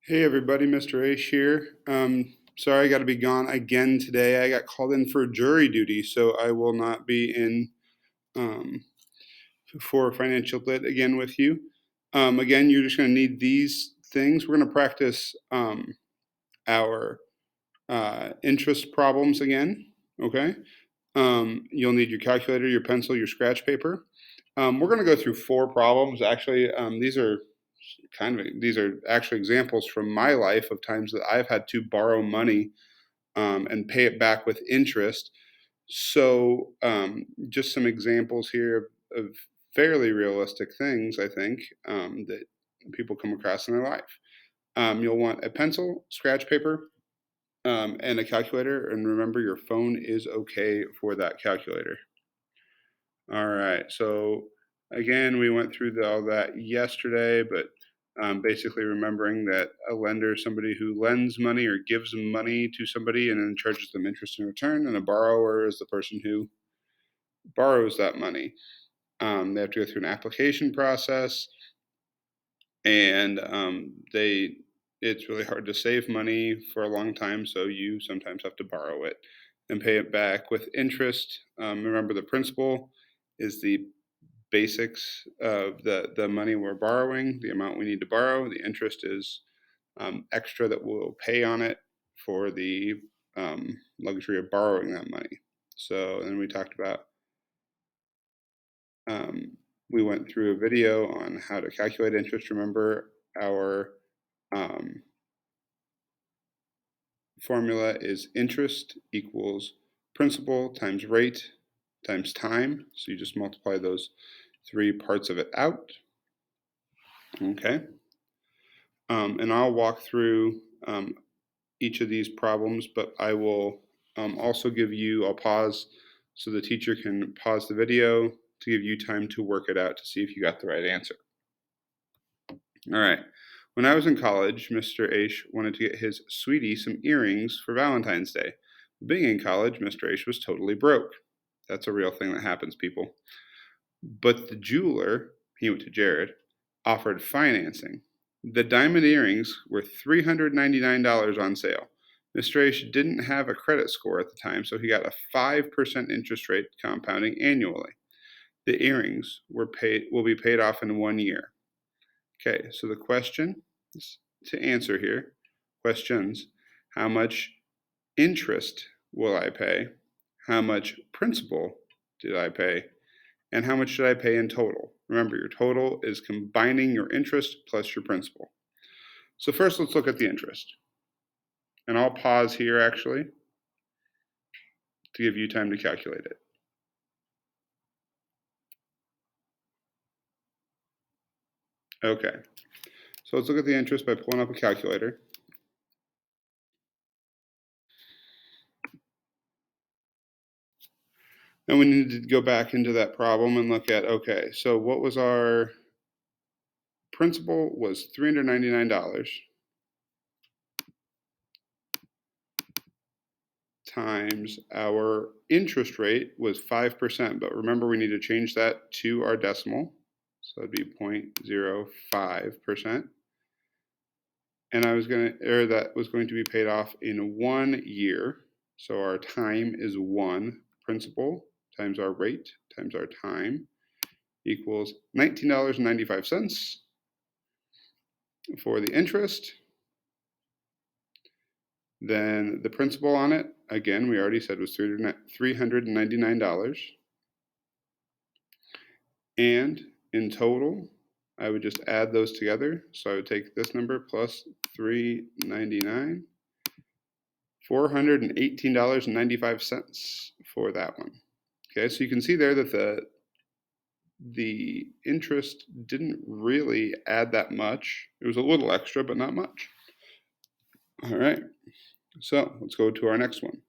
Hey everybody, Mr. Aish here. Sorry I got to be gone again today. I got called in for jury duty, so I will not be in um, for financial lit again with you. Again, you're just going to need these things. We're going to practice our interest problems again, okay? You'll need your calculator, your pencil, your scratch paper. We're going to go through 4 problems. Actually, these are actually examples from my life of times that I've had to borrow money and pay it back with interest. So, just some examples here of fairly realistic things, I think, that people come across in their life. You'll want a pencil, scratch paper, and a calculator. And remember, your phone is okay for that calculator. All right. So again, we went through all that yesterday, but basically remembering that a lender is somebody who lends money or gives money to somebody and then charges them interest in return, and a borrower is the person who borrows that money. They have to go through an application process, and it's really hard to save money for a long time, so you sometimes have to borrow it and pay it back with interest. Remember, the principal is the basics of the money we're borrowing, the amount we need to borrow. The interest is extra that we'll pay on it for the luxury of borrowing that money. So then we talked about, we went through a video on how to calculate interest. Remember, our um, formula is interest equals principal times rate times time. So you just multiply those 3 parts of it out. Okay. And I'll walk through each of these problems, but I will also I'll pause so the teacher can pause the video to give you time to work it out to see if you got the right answer. All right. When I was in college, Mr. Aish wanted to get his sweetie some earrings for Valentine's Day. Being in college, Mr. Aish was totally broke. That's a real thing that happens, people. But the jeweler, he went to Jared, offered financing. The diamond earrings were $399 on sale. Mr. Aish didn't have a credit score at the time, so he got a 5% interest rate compounding annually. The earrings will be paid off in 1 year. Okay, so the question to answer here, questions, how much interest will I pay? How much principal did I pay? And how much should I pay in total? Remember, your total is combining your interest plus your principal. So first, let's look at the interest. And I'll pause here, actually, to give you time to calculate it. Okay, so let's look at the interest by pulling up a calculator. And we need to go back into that problem and look at, okay, so what was our principal was $399 times our interest rate was 5%, but remember we need to change that to our decimal. So it'd be 0.05%. And that was going to be paid off in 1 year. So our time is 1. Principal times our rate times our time equals $19.95 for the interest. Then the principal on it, again, we already said was $399. And in total, I would just add those together. So I would take this number plus $399, $418.95 for that one. Okay, so you can see there that the interest didn't really add that much. It was a little extra, but not much. All right, so let's go to our next one.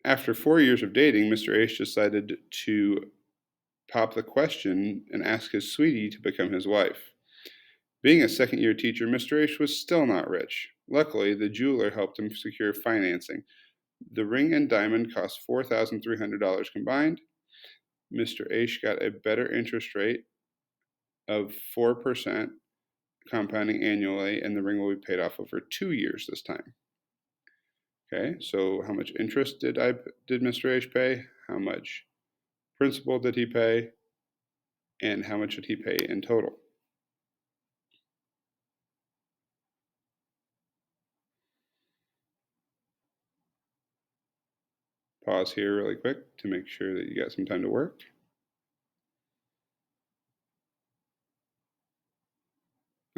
After 4 years of dating, Mr. H decided to pop the question and ask his sweetie to become his wife. Being a second-year teacher, Mr. H was still not rich. Luckily, the jeweler helped him secure financing. The ring and diamond cost $4,300 combined. Mr. H got a better interest rate of 4% compounding annually, and the ring will be paid off over 2 years this time. Okay, so how much interest did Mr. H pay? How much principal did he pay? And how much did he pay in total? Pause here really quick to make sure that you got some time to work.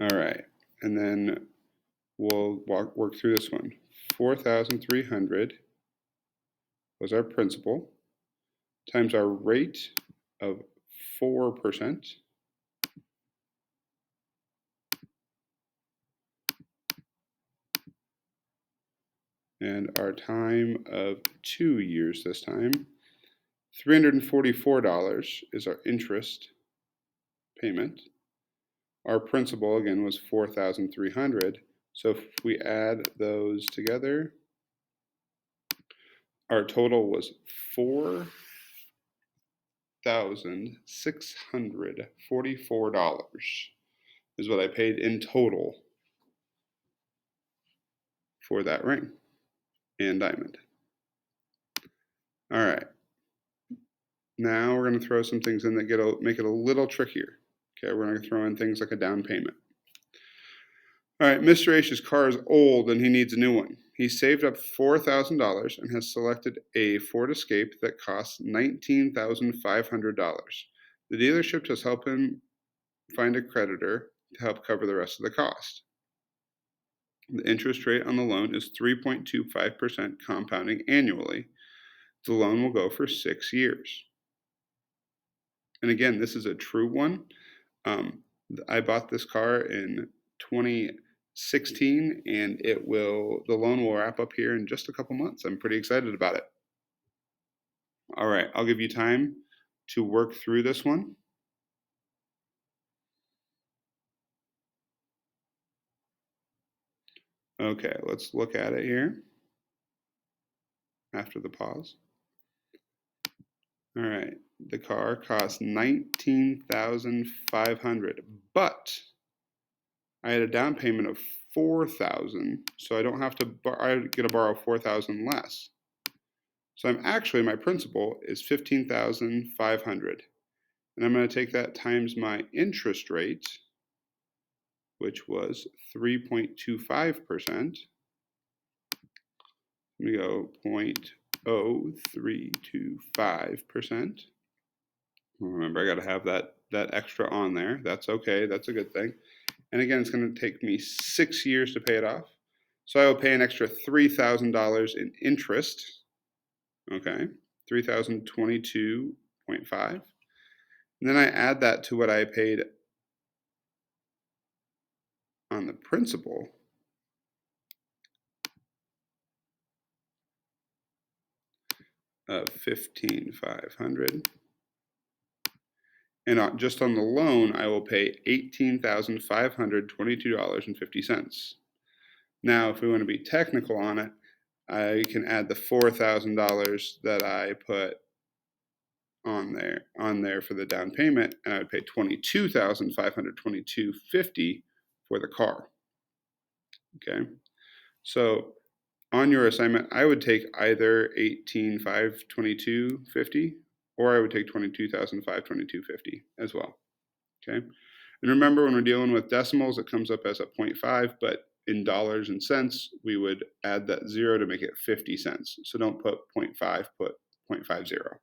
All right, and then we'll work through this one. 4,300 was our principal times our rate of 4%. And our time of 2 years this time. $344 is our interest payment. Our principal, again, was 4,300. So if we add those together, our total was $4,644 is what I paid in total for that ring and diamond. All right. Now we're going to throw some things in that make it a little trickier. Okay, we're going to throw in things like a down payment. All right, Mr. H's car is old and he needs a new one. He saved up $4,000 and has selected a Ford Escape that costs $19,500. The dealership has helped him find a creditor to help cover the rest of the cost. The interest rate on the loan is 3.25% compounding annually. The loan will go for 6 years. And again, this is a true one. I bought this car in 2016, and the loan will wrap up here in just a couple months. I'm pretty excited about it. All right, I'll give you time to work through this one. Okay, let's look at it here after the pause. All right, the car costs $19,500, but I had a down payment of $4,000, so I don't have to. I get to borrow $4,000 less. So my principal is $15,500, and I'm going to take that times my interest rate, which was 3.25%. I'm going to go 0.0325%. Remember, I got to have that extra on there. That's okay. That's a good thing. And again, it's going to take me 6 years to pay it off. So I will pay an extra $3,000 in interest. Okay, 3,022.5. And then I add that to what I paid on the principal. Of $15,500. And just on the loan, I will pay $18,522.50. Now, if we want to be technical on it, I can add the $4,000 that I put on there for the down payment, and I would pay $22,522.50 for the car. Okay, so on your assignment, I would take either $18,522.50 or I would take $22,522.50 as well. Okay, and remember, when we're dealing with decimals, it comes up as a 0.5, but in dollars and cents, we would add that 0 to make it 50 cents. So don't put 0.5, put 0.50.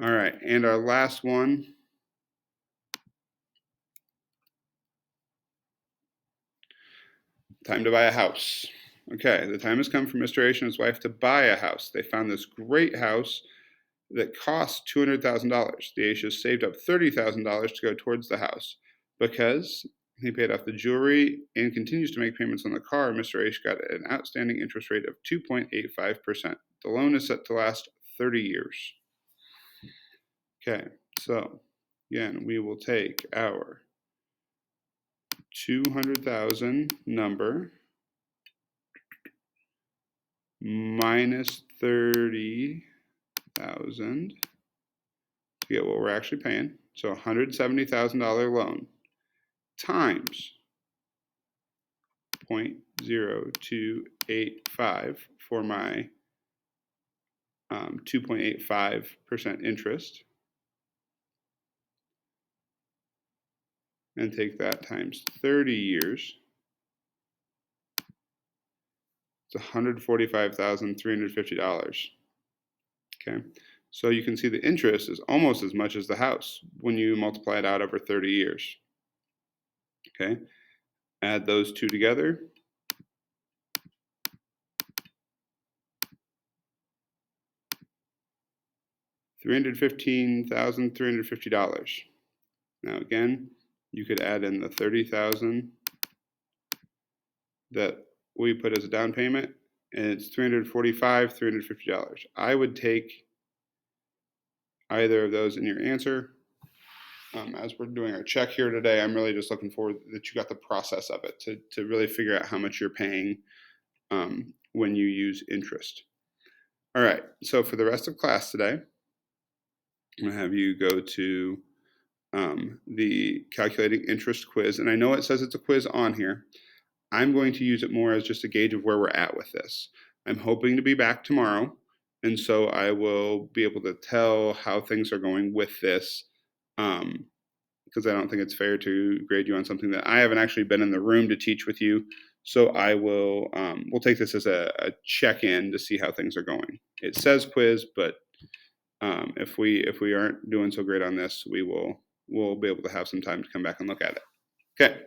All right, and our last one. Time to buy a house. Okay, the time has come for Mr. H and his wife to buy a house. They found this great house that cost $200,000. The H's saved up $30,000 to go towards the house. Because he paid off the jewelry and continues to make payments on the car, Mr. H got an outstanding interest rate of 2.85%. The loan is set to last 30 years. Okay, so again, we will take our 200,000 number minus 30,000 to get what we're actually paying. So $170,000 loan times 0.0285 for my 2.85% interest, and take that times 30 years. It's $145,350. Okay, so you can see the interest is almost as much as the house when you multiply it out over 30 years. Okay, add those two together. $315,350. Now again, you could add in the $30,000 that we put as a down payment, and it's $345,350. I would take either of those in your answer. As we're doing our check here today, I'm really just looking forward that you got the process of it to really figure out how much you're paying when you use interest. All right, so for the rest of class today, I'm going to have you go to the calculating interest quiz. And I know it says it's a quiz on here. I'm going to use it more as just a gauge of where we're at with this. I'm hoping to be back tomorrow, and so I will be able to tell how things are going with this, because I don't think it's fair to grade you on something that I haven't actually been in the room to teach with you. So I will we'll take this as a check-in to see how things are going. It says quiz, but if we aren't doing so great on this, we'll be able to have some time to come back and look at it. Okay.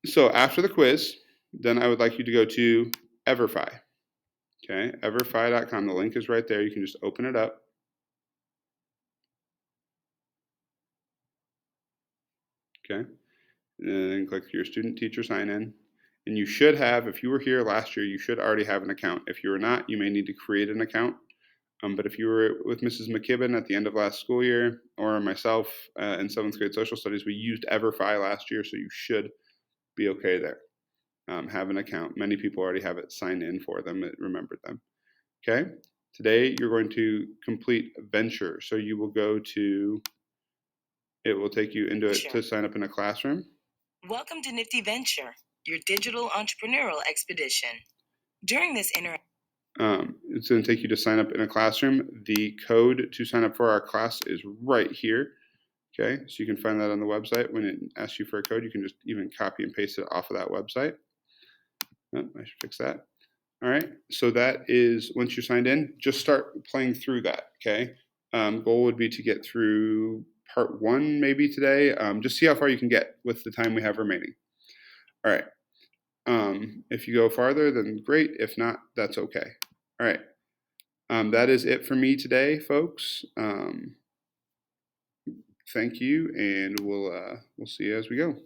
So after the quiz, then I would like you to go to Everfi. Okay, everfi.com. The link is right there. You can just open it up. Okay, and then click your student teacher sign in. And you should have, if you were here last year, you should already have an account. If you are not, you may need to create an account. But if you were with Mrs. McKibben at the end of last school year, or myself in 7th grade social studies, we used Everfi last year, so you should be okay there. Have an account. Many people already have it signed in for them. It remembered them. Okay. Today you're going to complete Venture. So you will go to, it will take you into it to sign up in a classroom. Welcome to Nifty Venture, your digital entrepreneurial expedition. During this it's going to take you to sign up in a classroom. The code to sign up for our class is right here. Okay, so you can find that on the website. When it asks you for a code, you can just even copy and paste it off of that website. Oh, I should fix that. All right, so that is, once you're signed in, just start playing through that, okay? Goal would be to get through part 1 maybe today. Just see how far you can get with the time we have remaining. All right, if you go farther, then great. If not, that's okay. All right, that is it for me today, folks. Thank you, and we'll see you as we go.